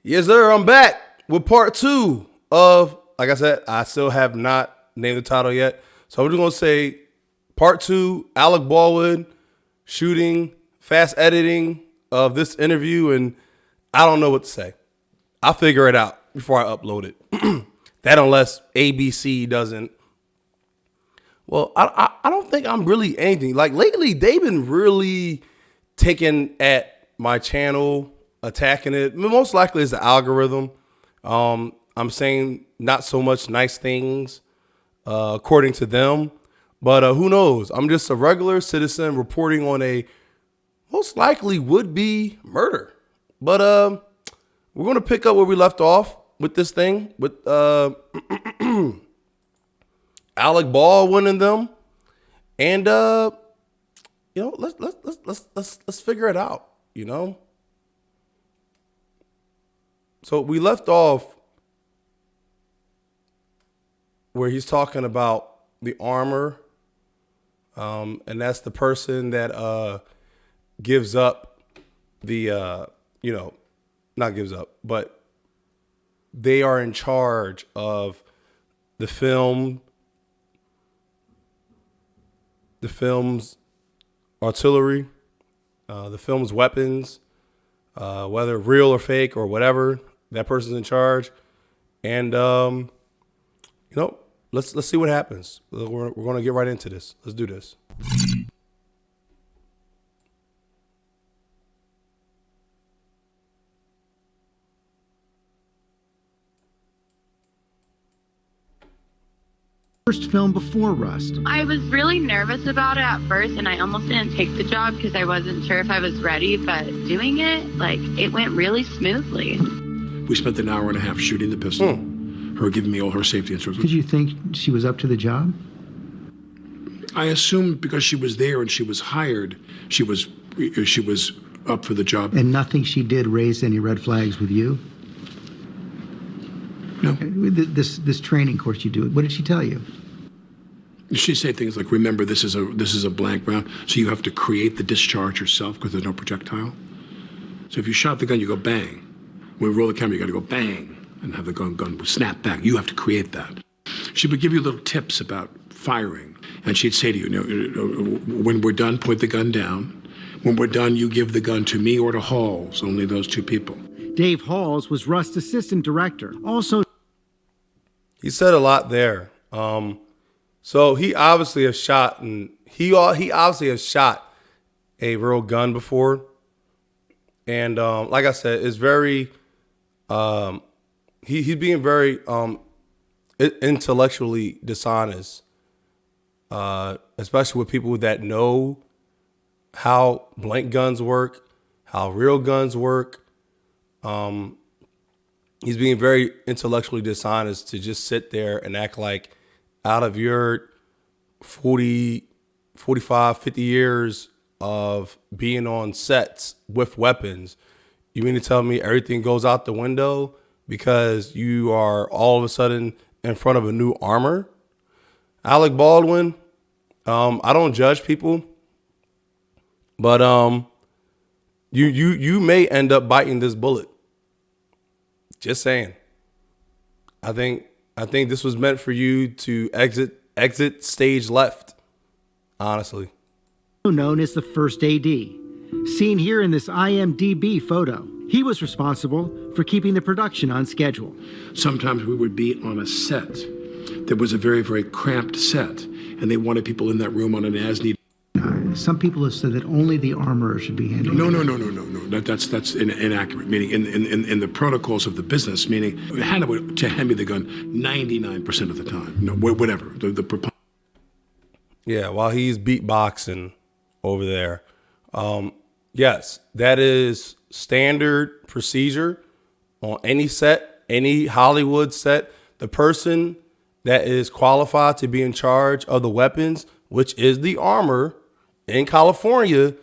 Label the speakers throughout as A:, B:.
A: Yes, sir. I'm back with part two of, like I said, I still have not named the title yet. So I'm just going to say part two, Alec Baldwin shooting, fast editing of this interview. And I don't know what to say. I'll figure it out before I upload it. That unless ABC doesn't. Well, I don't think I'm really anything. Like lately, they've been really taking at my channel, attacking it. Most likely it's the algorithm. I'm saying not so much nice things, according to them. But who knows? I'm just a regular citizen reporting on a most likely would be murder. But we're going to pick up where we left off with this thing with Alec Baldwin and them, and let's figure it out. So we left off where he's talking about the armor, and that's the person that gives up the not gives up, but they are in charge of the film's artillery, the film's weapons, whether real or fake or whatever. That person's in charge, and let's see what happens. We're going to get right into this. Let's do this.
B: First film before Rust.
C: I was really nervous about it at first, and I almost didn't take the job because I wasn't sure if I was ready, but doing it, it went really smoothly.
D: We spent an hour and a half shooting the pistol, her giving me all her safety instructions.
B: Did you think she was up to the job?
D: I assumed because she was there and she was hired, she was up for the job.
B: And nothing she did raised any red flags with you?
D: No.
B: This training course you do, what did she tell you?
D: She'd say things like, remember, this is a blank round, so you have to create the discharge yourself because there's no projectile. So if you shot the gun, you go bang. When we roll the camera, you got to go bang and have the gun snap back. You have to create that. She would give you little tips about firing, and she'd say to you, when we're done, point the gun down. When we're done, you give the gun to me or to Halls, only those two people.
B: Dave Halls was Rust's assistant director. Also,
A: he said a lot there. So he obviously has shot, and he obviously has shot a real gun before. And like I said, it's very he's being very intellectually dishonest, especially with people that know how blank guns work, how real guns work. He's being very intellectually dishonest to just sit there and act like out of your 40, 45, 50 years of being on sets with weapons, you mean to tell me everything goes out the window because you are all of a sudden in front of a new armor? Alec Baldwin, I don't judge people, but you may end up biting this bullet. Just saying. I think this was meant for you to exit stage left, honestly.
B: known as the first AD. Seen here in this IMDb photo. He was responsible for keeping the production on schedule.
D: Sometimes we would be on a set that was a very, very cramped set, and they wanted people in that room on an as-needed.
B: Some people have said that only the armorer should be handling it.
D: That's inaccurate. Meaning, in the protocols of the business, meaning Hannah would to hand me the gun 99% of the time. No, whatever.
A: Yeah, while he's beatboxing over there. Yes, that is standard procedure on any set, any Hollywood set. The person that is qualified to be in charge of the weapons, which is the armor in California,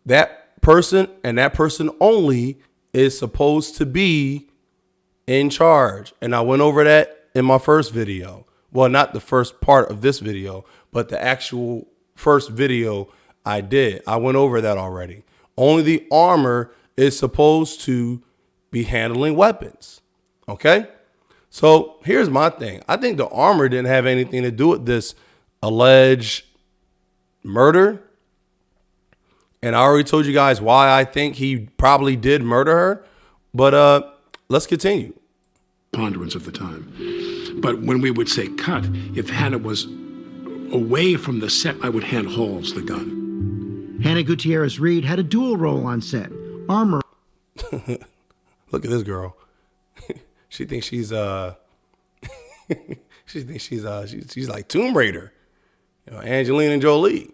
A: that person and that person only is supposed to be in charge. And I went over that in my first video. Well, not the first part of this video, but the actual first video I did. I went over that already. Only the armor is supposed to be handling weapons. Okay? So here's my thing. I think the armor didn't have anything to do with this alleged murder. And I already told you guys why I think he probably did murder her. But let's continue.
D: Ponderance of the time. But when we would say cut, if Hannah was away from the set, I would hand Halls the gun.
B: Hannah Gutierrez Reed had a dual role on set. Armor.
A: Look at this girl. She thinks she's she's like Tomb Raider, Angelina Jolie.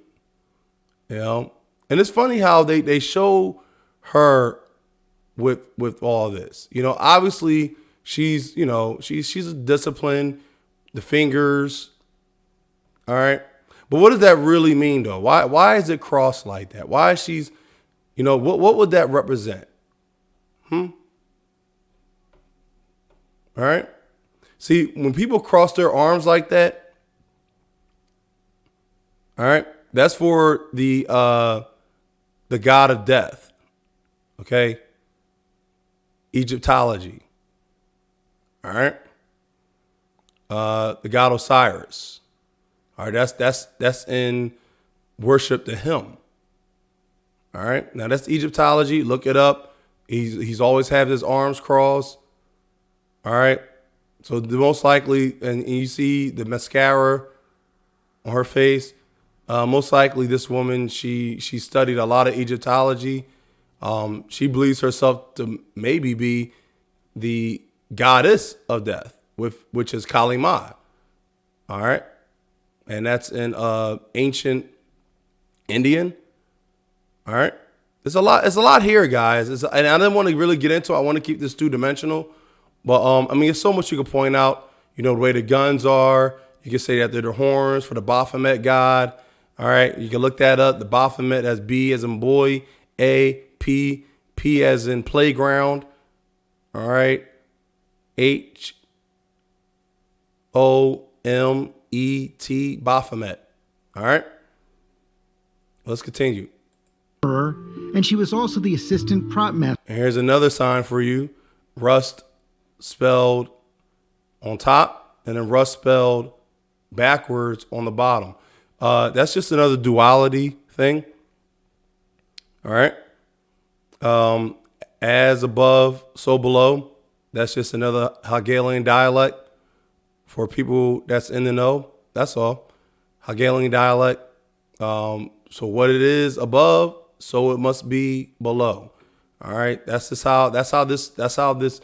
A: And it's funny how they show her with all this. Obviously she's she's disciplined, the fingers. All right. But what does that really mean though? Why is it crossed like that? Why is she's what would that represent? All right. See, when people cross their arms like that, all right, that's for the god of death. Okay. Egyptology. All right. The god Osiris. All right, that's in worship to him. All right. Now that's Egyptology. Look it up. He's always have his arms crossed. All right. So the most likely, and you see the mascara on her face. Most likely, this woman she studied a lot of Egyptology. She believes herself to maybe be the goddess of death, which is Kali Ma. All right, and that's in ancient Indian. All right, it's a lot here, guys. And I didn't want to really get into it. I want to keep this 2-dimensional. But there's so much you can point out. The way the guns are. You can say that they're the horns for the Baphomet god. All right, you can look that up. The Baphomet, that's B as in boy, A, P, P as in playground. All right, H, O, M, E, T, Baphomet. All right, let's continue.
B: And she was also the assistant prop master.
A: And here's another sign for you. Rust spelled on top and then rust spelled backwards on the bottom. That's just another duality thing. All right. As above, so below. That's just another Hegelian dialect for people that's in the know. That's all. Hegelian dialect. So what it is above, so it must be below. All right. That's how this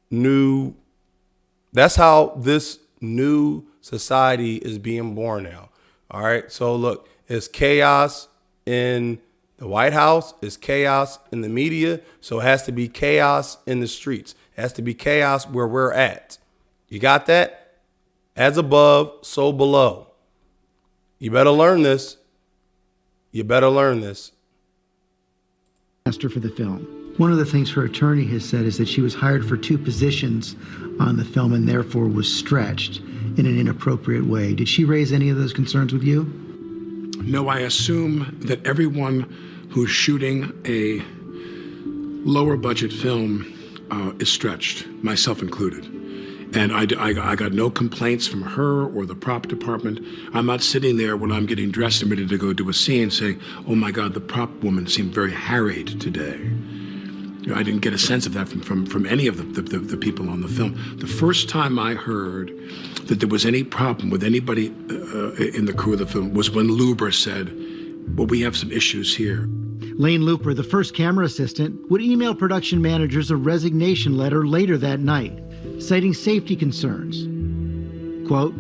A: new society is being born now. All right. So look, it's chaos in the White House, it's chaos in the media. So it has to be chaos in the streets. It has to be chaos where we're at. You got that? As above, so below. You better learn this.
B: Master for the film. One of the things her attorney has said is that she was hired for 2 positions on the film and therefore was stretched in an inappropriate way. Did she raise any of those concerns with you?
D: No, I assume that everyone who's shooting a lower budget film is stretched, myself included. And I got no complaints from her or the prop department. I'm not sitting there when I'm getting dressed and ready to go do a scene saying, oh my God, the prop woman seemed very harried today. I didn't get a sense of that from any of the people on the film. The first time I heard that there was any problem with anybody in the crew of the film was when Luber said, well, we have some issues here.
B: Lane Looper, the first camera assistant, would email production managers a resignation letter later that night, citing safety concerns. Quote,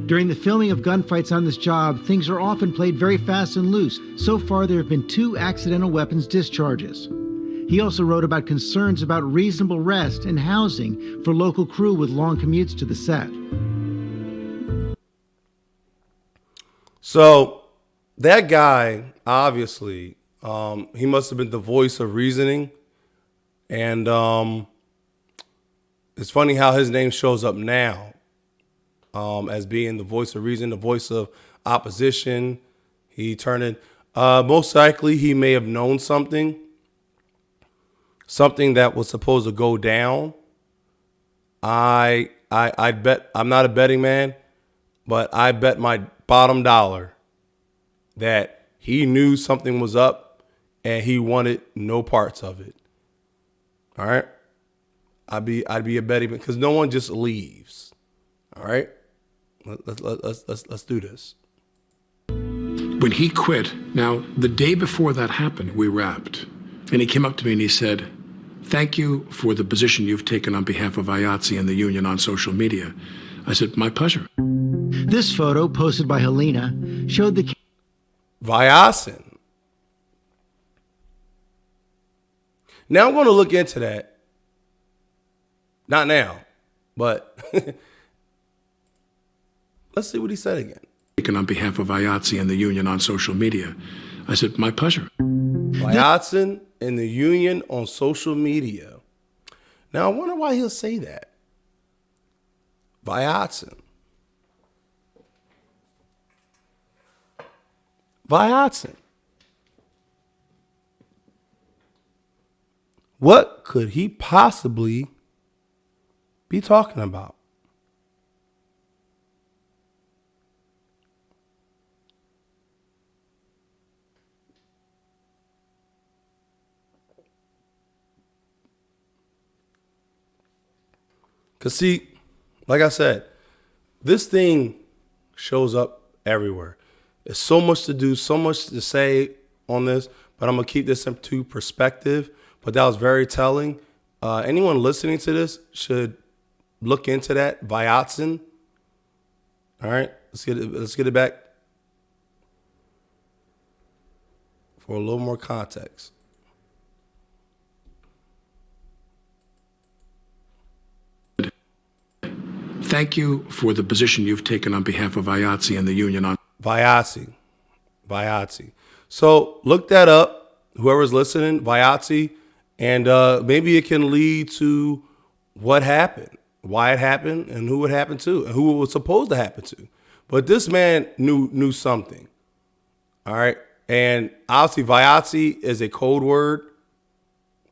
B: during the filming of gunfights on this job, things are often played very fast and loose. So far, there have been 2 accidental weapons discharges. He also wrote about concerns about reasonable rest and housing for local crew with long commutes to the set.
A: So that guy, obviously, he must have been the voice of reasoning. And it's funny how his name shows up now as being the voice of reason, the voice of opposition. He turned it. Most likely, he may have known something. something that was supposed to go down, I bet, I'm not a betting man, but I bet my bottom dollar that he knew something was up and he wanted no parts of it. All right. I'd be a betting man because no one just leaves. All right. Let's do this.
D: When he quit, now the day before that happened, we wrapped. And he came up to me and he said, "Thank you for the position you've taken on behalf of IATSE and the union on social media." I said, "My pleasure."
B: This photo, posted by Helena, showed the
A: Viasin. Now I'm going to look into that. Not now, but let's see what he said again.
D: Taken on behalf of IATSE and the union on social media. I said, "My pleasure."
A: Viasin and the union on social media. Now I wonder why he'll say that. Viasin. Viasin. What could he possibly be talking about? Because see, like I said, this thing shows up everywhere. There's so much to do, so much to say on this, but I'm going to keep this into perspective. But that was very telling. Anyone listening to this should look into that. Viasin. All right, let's get it back for a little more context.
D: Thank you for the position you've taken on behalf of IATSE and the union on
A: Viazi. So look that up, whoever's listening, Viazi, and maybe it can lead to what happened, why it happened, and who it happened to, and who it was supposed to happen to. But this man knew something. All right. And obviously Viazi is a code word.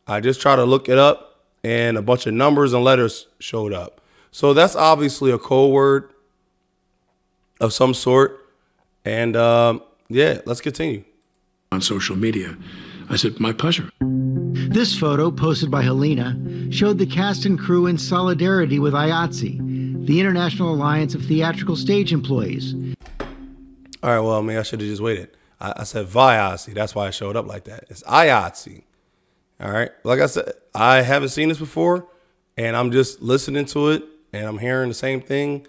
A: I just tried to look it up and a bunch of numbers and letters showed up. So that's obviously a code word of some sort. And yeah, let's continue.
D: On social media. I said, "My pleasure."
B: This photo, posted by Helena, showed the cast and crew in solidarity with IATSE, the International Alliance of Theatrical Stage Employees.
A: All right, well, I should have just waited. I said Viazi. That's why it showed up like that. It's IATSE. All right. Like I said, I haven't seen this before, and I'm just listening to it, and I'm hearing the same thing.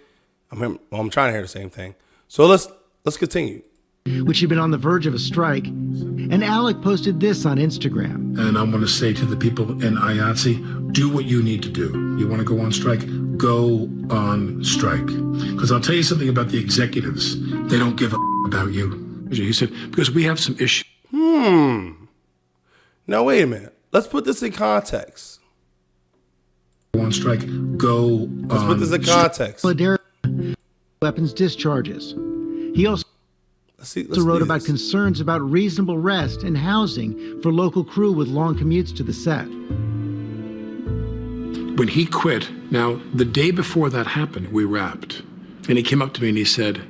A: I'm trying to hear the same thing. So let's continue.
B: Which had been on the verge of a strike, and Alec posted this on Instagram.
D: And I'm going to say to the people in IATSE, do what you need to do. You want to go on strike? Go on strike. Because I'll tell you something about the executives. They don't give a about you. He said, because we have some issues.
A: Now, wait a minute. Let's put this in context.
D: Go on strike. Go
A: Let's put this in context.
B: Solidarity weapons discharges. He also wrote about concerns about reasonable rest and housing for local crew with long commutes to the set.
D: When he quit, now the day before that happened, we wrapped. And he came up to me and he said,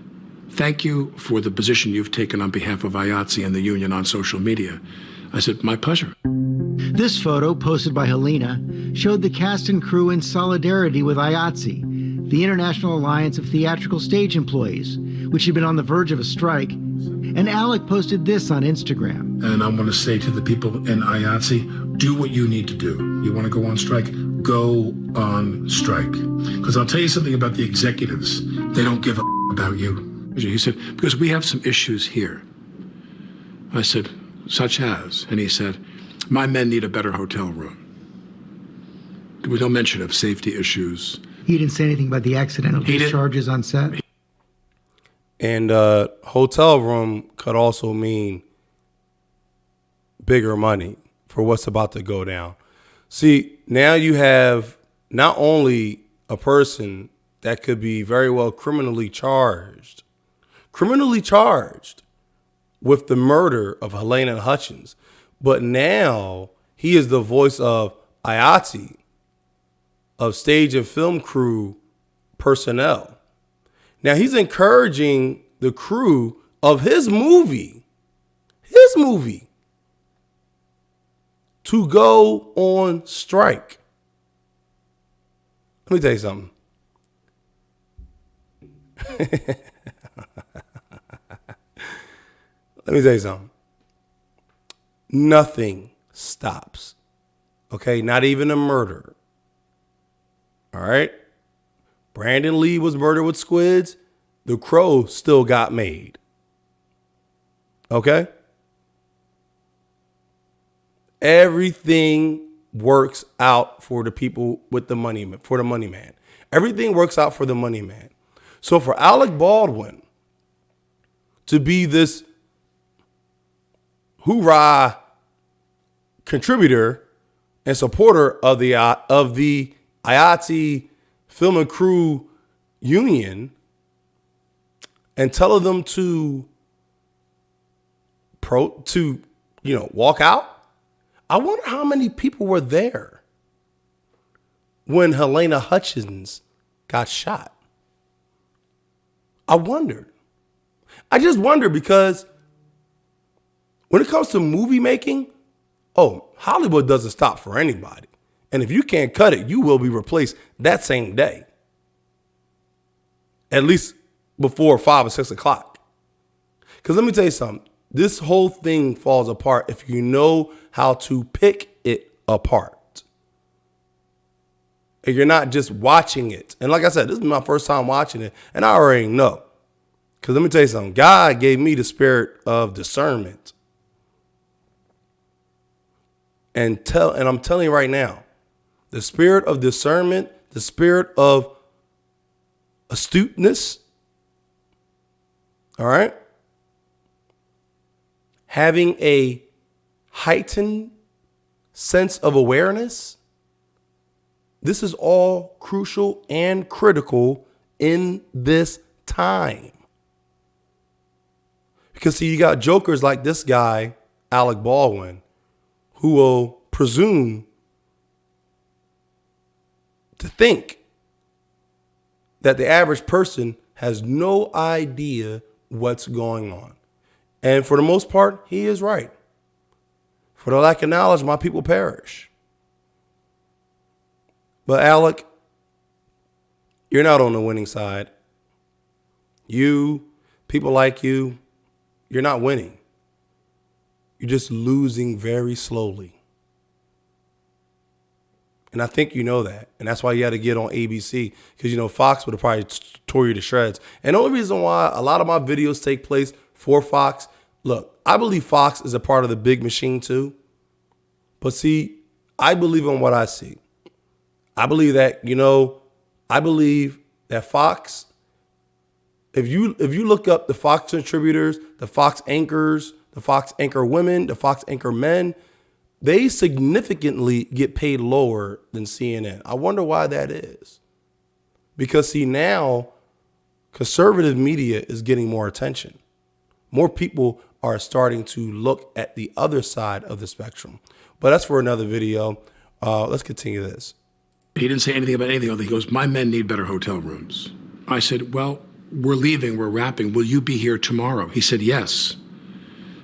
D: "Thank you for the position you've taken on behalf of IATSE and the union on social media." I said, "My pleasure."
B: This photo, posted by Helena, showed the cast and crew in solidarity with IATSE, the International Alliance of Theatrical Stage Employees, which had been on the verge of a strike, and Alec posted this on Instagram.
D: And I'm going to say to the people in IATSE, do what you need to do. You want to go on strike? Go on strike. Because I'll tell you something about the executives. They don't give a about you. He said, because we have some issues here. I said, such as? And he said, my men need a better hotel room. There was no mention of safety issues.
B: He didn't say anything about the accidental discharges on set.
A: And hotel room could also mean bigger money for what's about to go down. See, now you have not only a person that could be very well criminally charged with the murder of Helena Hutchins, but now He is the voice of IATSE, of stage and film crew personnel. Now he's encouraging the crew of his movie, to go on strike. Let me tell you something. Let me tell you something. Nothing stops. Okay? Not even a murder. All right? Brandon Lee was murdered with squids. The Crow still got made. Okay? Everything works out for the people with the money, for the money man. Everything works out for the money man. So for Alec Baldwin to be this hoorah contributor and supporter of the IATSE Film and Crew Union and tell them to walk out. I wonder how many people were there when Helena Hutchins got shot. I wondered. I just wonder because when it comes to movie making, Hollywood doesn't stop for anybody. And if you can't cut it, you will be replaced that same day. At least before 5 or 6 o'clock. Because let me tell you something. This whole thing falls apart if you know how to pick it apart. And you're not just watching it. And like I said, this is my first time watching it. And I already know. Because let me tell you something. God gave me the spirit of discernment. And I'm telling you right now, the spirit of discernment, the spirit of astuteness, all right? Having a heightened sense of awareness, this is all crucial and critical in this time. Because see, you got jokers like this guy, Alec Baldwin, who will presume to think that the average person has no idea what's going on. And for the most part, he is right. For the lack of knowledge, my people perish. But Alec, you're not on the winning side. You, people like you, you're not winning. You're just losing very slowly. And I think you know that. And that's why you had to get on ABC. Because, Fox would have probably tore you to shreds. And the only reason why a lot of my videos take place for Fox, look, I believe Fox is a part of the big machine too. But see, I believe in what I see. I believe that, I believe that Fox, if you look up the Fox contributors, the Fox anchors, the Fox anchor women, the Fox anchor men, they significantly get paid lower than CNN. I wonder why that is. Because see, now conservative media is getting more attention. More people are starting to look at the other side of the spectrum. But that's for another video. Let's continue this.
D: He didn't say anything about anything. He goes, my men need better hotel rooms. I said, well, we're leaving, we're wrapping. Will you be here tomorrow? He said, yes.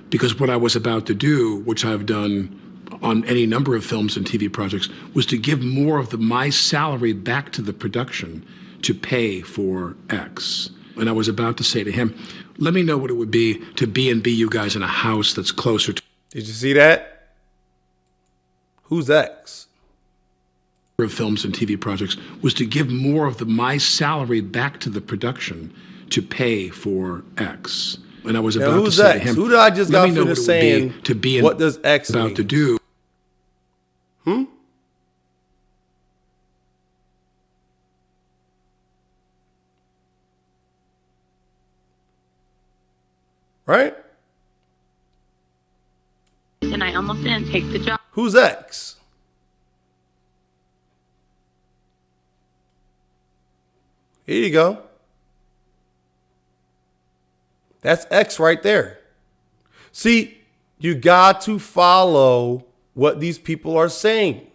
D: Because what I was about to do, which I've done on any number of films and TV projects, was to give more of my salary back to the production to pay for X. And I was about to say to him, let me know what it would be to B&B you guys in a house that's closer to...
A: Did you see that? Who's X?
D: ...of films and TV projects, was to give more of my salary back to the production to pay for X. And I was about to say to him,
A: who did I just got finished saying,
D: to be
A: what does X
D: about
A: mean?
D: to do?
A: Right?
C: And I almost didn't take the job.
A: Who's X? Here you go. That's X right there. See, you got to follow what these people are saying.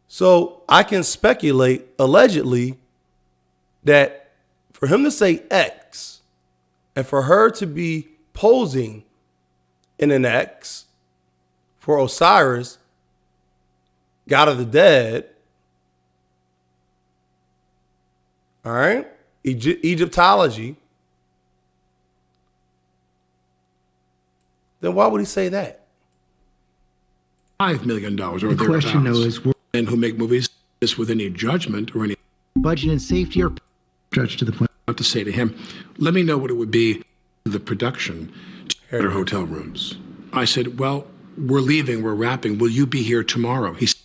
A: So I can speculate, allegedly, that for him to say X and for her to be posing in an X for Osiris, God of the dead, all right, Egyptology, then why would he say that?
D: $5 million or
B: The question, though, is
D: men who make movies this with any judgment or any
B: budget and safety are stretched to the point.
D: to say to him, let me know what it would be the production to better hotel rooms. I said, well, we're leaving, we're wrapping. Will you be here tomorrow? He said,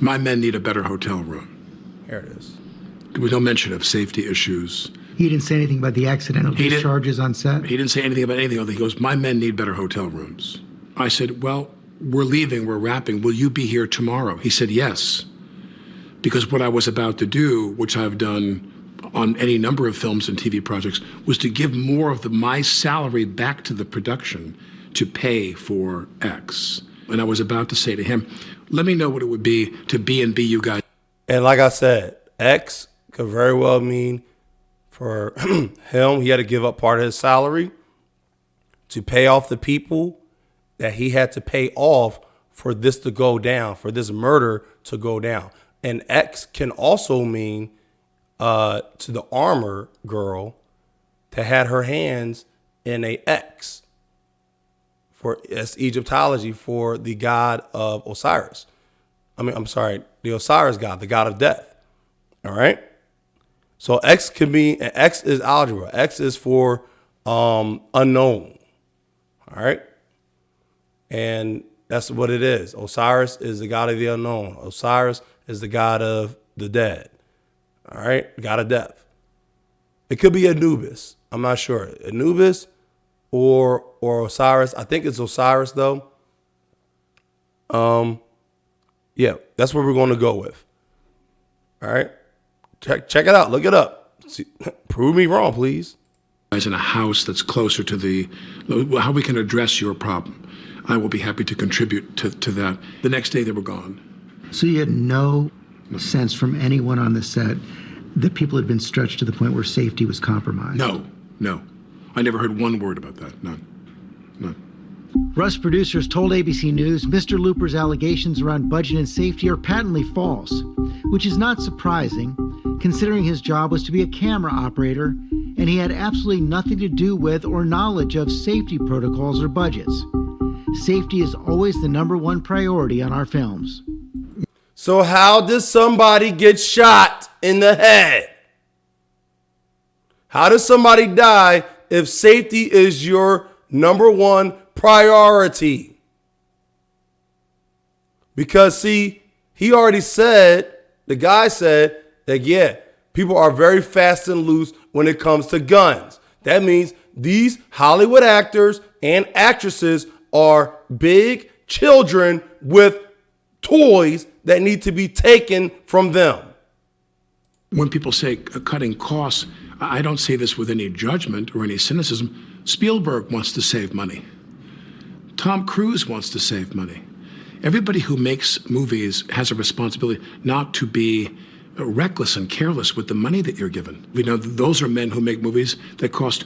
D: my men need a better hotel room.
A: Here it is.
D: There was no mention of safety issues.
B: He didn't say anything about the accidental discharges on set?
D: He didn't say anything about anything other. He goes, my men need better hotel rooms. I said, well, we're leaving, we're wrapping. Will you be here tomorrow? He said, yes. Because what I was about to do, which I've done on any number of films and TV projects, was to give more of my salary back to the production to pay for X. And I was about to say to him, let me know what it would be to B&B you guys.
A: And like I said, X could very well mean for him, he had to give up part of his salary to pay off the people that he had to pay off for this to go down, for this murder to go down. And X can also mean to the armor girl that had her hands in a X for Egyptology for the god of Osiris. The Osiris god, the god of death. All right. So X can be, and X is algebra. X is for unknown. All right. And that's what it is. Osiris is the god of the unknown. Osiris is the god of the dead. All right. God of death. It could be Anubis. I'm not sure. Anubis or Osiris. I think it's Osiris though. Yeah, that's what we're going to go with. All right. Check it out. Look it up. See, prove me wrong, please.
D: In a house that's closer to how we can address your problem. I will be happy to contribute to that. The next day they were gone.
B: So you had no sense from anyone on the set that people had been stretched to the point where safety was compromised?
D: No. I never heard one word about that. None.
B: Rust producers told ABC News Mr. Looper's allegations around budget and safety are patently false, which is not surprising, considering his job was to be a camera operator and he had absolutely nothing to do with or knowledge of safety protocols or budgets. Safety is always the #1 priority on our films.
A: So how does somebody get shot in the head? How does somebody die if safety is your #1 priority? Because see, he already said, the guy said that, yeah, people are very fast and loose when it comes to guns. That means these Hollywood actors and actresses are big children with toys that need to be taken from them.
D: When people say cutting costs, I don't say this with any judgment or any cynicism. Spielberg wants to save money. Tom Cruise wants to save money. Everybody who makes movies has a responsibility not to be reckless and careless with the money that you're given. We know those are men who make movies that cost.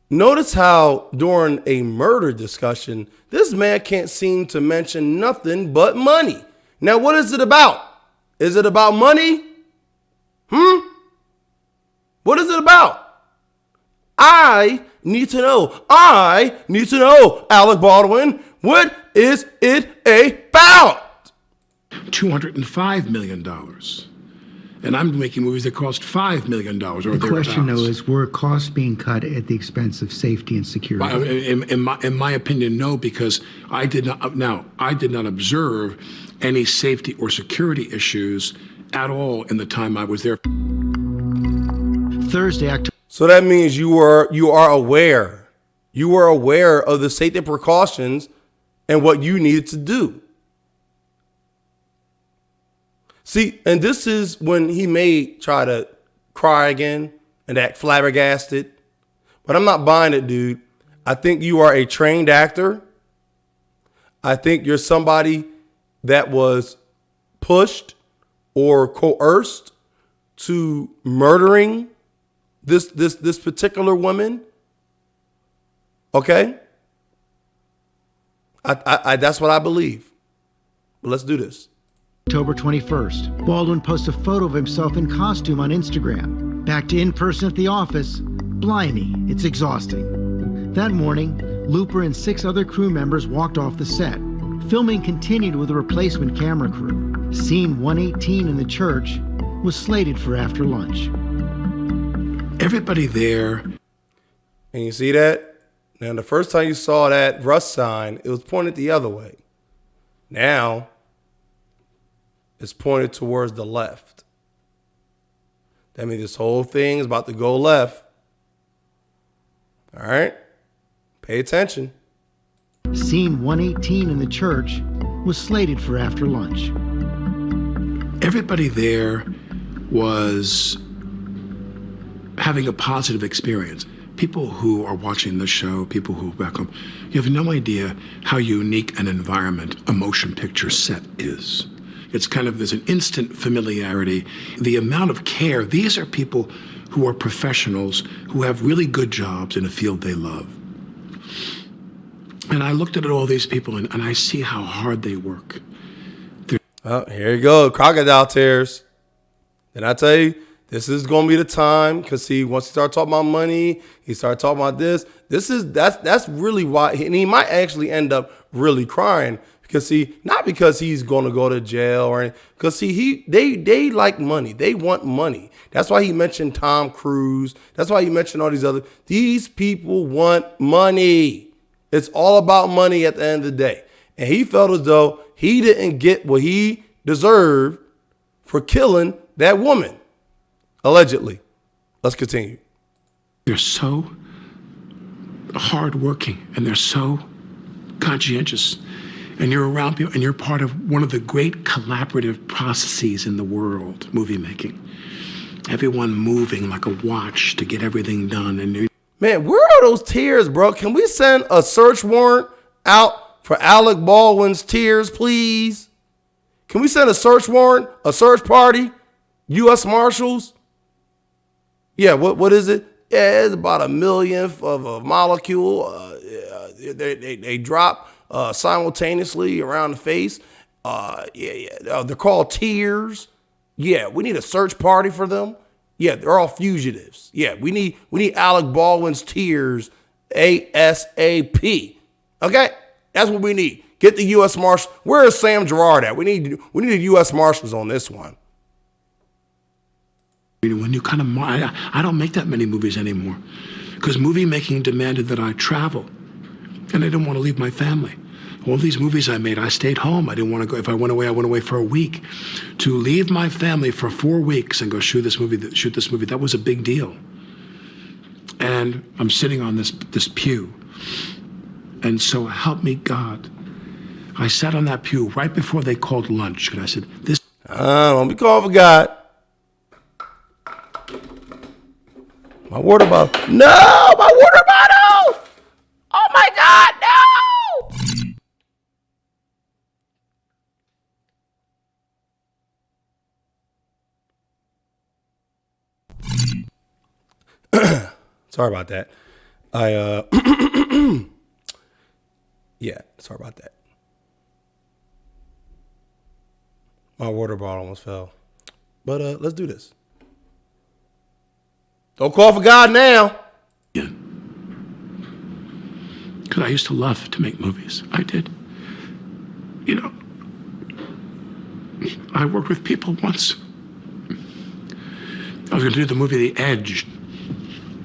A: Notice how during a murder discussion, this man can't seem to mention nothing but money. Now, what is it about? Is it about money? What is it about? I need to know. I need to know, Alec Baldwin. What is it about?
D: $205 million. And I'm making movies that cost $5 million or thereabouts.
B: The question, though, is were costs being cut at the expense of safety and security?
D: In my opinion, no, because I did not observe any safety or security issues at all in the time I was there.
B: Thursday, October.
A: So that means you are aware. You were aware of the safety precautions and what you needed to do. See, and this is when he may try to cry again and act flabbergasted. But I'm not buying it, dude. I think you are a trained actor. I think you're somebody that was pushed or coerced to murdering this particular woman. Okay? I that's what I believe. But let's do this.
B: October 21st, Baldwin posts a photo of himself in costume on Instagram. Back to in person at the office. Blimey, it's exhausting. That morning, Looper and 6 other crew members walked off the set. Filming continued with a replacement camera crew. Scene 118 in the church was slated for after lunch.
D: Everybody there.
A: And you see that? Now, the first time you saw that Russ sign, it was pointed the other way. Now, it's pointed towards the left. That means this whole thing is about to go left. All right? Pay attention.
B: Scene 118 in the church was slated for after lunch.
D: Everybody there was having a positive experience. People who are watching the show, people who are back home, you have no idea how unique an environment a motion picture set is. It's kind of, there's an instant familiarity. The amount of care, these are people who are professionals who have really good jobs in a field they love. And I looked at all these people and I see how hard they work.
A: Oh, here you go, crocodile tears. Did I tell you? This is gonna be the time, because once he start talking about money, he started talking about this. That's really why, and he might actually end up really crying, because not because he's gonna go to jail or anything, because they like money, they want money. That's why he mentioned Tom Cruise. That's why he mentioned all these people want money. It's all about money at the end of the day, and he felt as though he didn't get what he deserved for killing that woman. Allegedly. Let's continue.
D: They're so hardworking and they're so conscientious. And you're around people and you're part of one of the great collaborative processes in the world, movie making. Everyone moving like a watch to get everything done. And
A: man, where are those tears, bro? Can we send a search warrant out for Alec Baldwin's tears, please? Can we send a search warrant, a search party, U.S. Marshals? Yeah, what is it? Yeah, it's about a millionth of a molecule. They drop simultaneously around the face. They're called tears. Yeah, we need a search party for them. Yeah, they're all fugitives. Yeah, we need Alec Baldwin's tears ASAP. Okay, that's what we need. Get the U.S. Marshal. Where is Sam Gerard at? We need the U.S. Marshals on this one.
D: when you kind of, I don't make that many movies anymore because movie making demanded that I travel, and I didn't want to leave my family. All these movies I made, I stayed home. I didn't want to go. If I went away for a week. To leave my family for 4 weeks and go shoot this movie, that was a big deal. And I'm sitting on this pew. And so help me God. I sat on that pew right before they called lunch. And I said, this.
A: Don't be called for God. My water bottle. No, my water bottle. Oh my God, no. Sorry about that. Yeah, sorry about that. My water bottle almost fell. But let's do this. Don't call for God now.
D: Yeah. Because I used to love to make movies. I did. You know, I worked with people once. I was going to do the movie The Edge.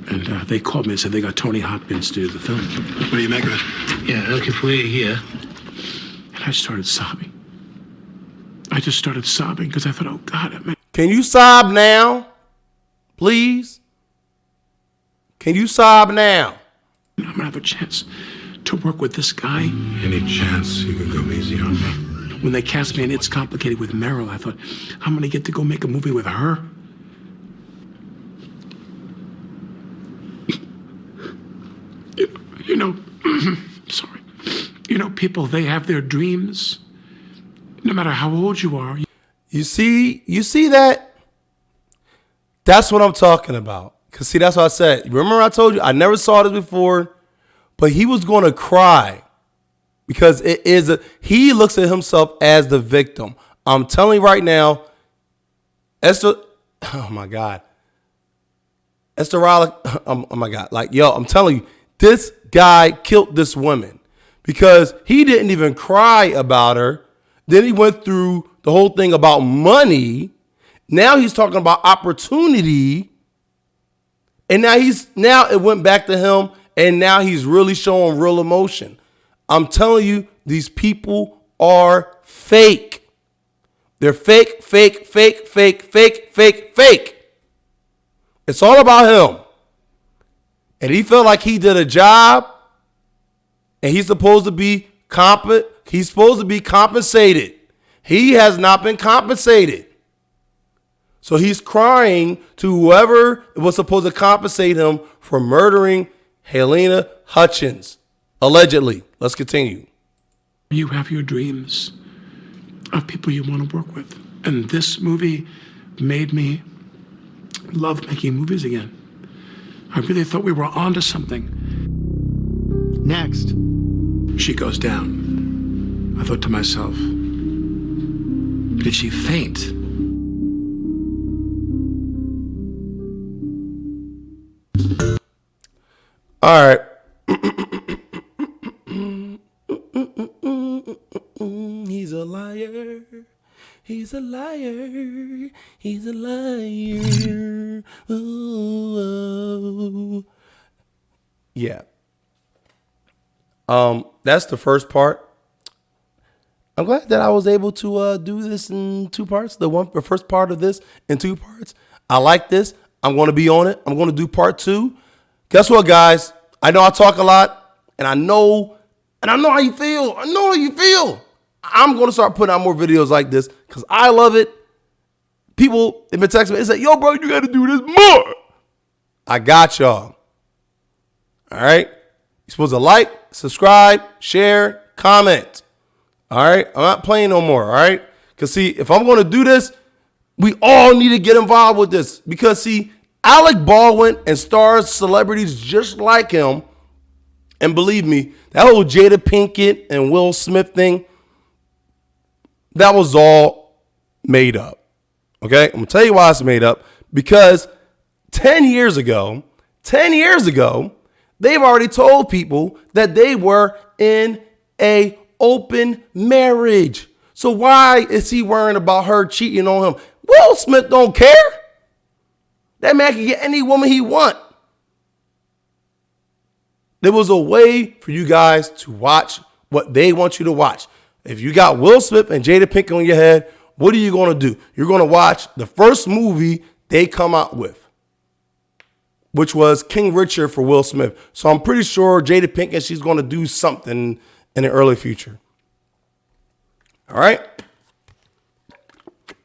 D: And they called me and said they got Tony Hopkins to do the film. What do you make of it?
E: Yeah, looking for you here.
D: And I started sobbing. I just started sobbing because I thought, oh, God.
A: Can you sob now? Please? Can you sob now?
D: I'm going to have a chance to work with this guy.
F: Any chance you can go easy on me?
D: When they cast me in It's Complicated with Meryl, I thought, I'm going to get to go make a movie with her. You know, sorry. You people, they have their dreams. No matter how old you are.
A: You see that? That's what I'm talking about. Because, see, that's what I said. Remember I told you, I never saw this before, but he was going to cry because he looks at himself as the victim. I'm telling you right now, Esther, oh, my God. Esther Alec, oh, my God. Like, yo, I'm telling you, this guy killed this woman because he didn't even cry about her. Then he went through the whole thing about money. Now he's talking about opportunity. And now it went back to him, and now he's really showing real emotion. I'm telling you, these people are fake. They're fake, fake, fake, fake, fake, fake, fake. It's all about him. And he felt like he did a job, and he's supposed to be competent. He's supposed to be compensated. He has not been compensated. So he's crying to whoever was supposed to compensate him for murdering Helena Hutchins, allegedly. Let's continue.
D: You have your dreams of people you want to work with. And this movie made me love making movies again. I really thought we were onto something.
B: Next.
D: She goes down. I thought to myself, did she faint?
A: All right. He's a liar. He's a liar. He's a liar. Ooh. Yeah. That's the first part. I'm glad that I was able to do this in two parts. The first part of this in two parts. I like this. I'm going to be on it. I'm going to do part 2. Guess what, guys? I know I talk a lot, and I know how you feel. I know how you feel. I'm going to start putting out more videos like this because I love it. People have been texting me and say, yo, bro, you got to do this more. I got y'all. All right? You're supposed to like, subscribe, share, comment. All right? I'm not playing no more, all right? Because, see, if I'm going to do this, we all need to get involved with this because, see, Alec Baldwin and stars, celebrities just like him, and believe me, that whole Jada Pinkett and Will Smith thing, that was all made up. Okay? I'm going to tell you why it's made up. Because 10 years ago, they've already told people that they were in a open marriage. So why is he worrying about her cheating on him? Will Smith don't care. That man can get any woman he want. There was a way for you guys to watch what they want you to watch. If you got Will Smith and Jada Pinkett on your head, what are you going to do? You're going to watch the first movie they come out with, which was King Richard for Will Smith. So I'm pretty sure Jada Pinkett, she's going to do something in the early future. All right? And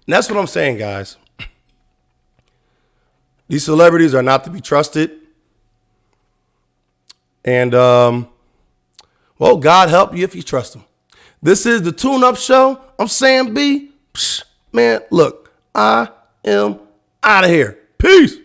A: that's what I'm saying, guys. These celebrities are not to be trusted. And, well, God help you if you trust them. This is the Tune Up Show. I'm Sam B. Man, look, I am out of here. Peace.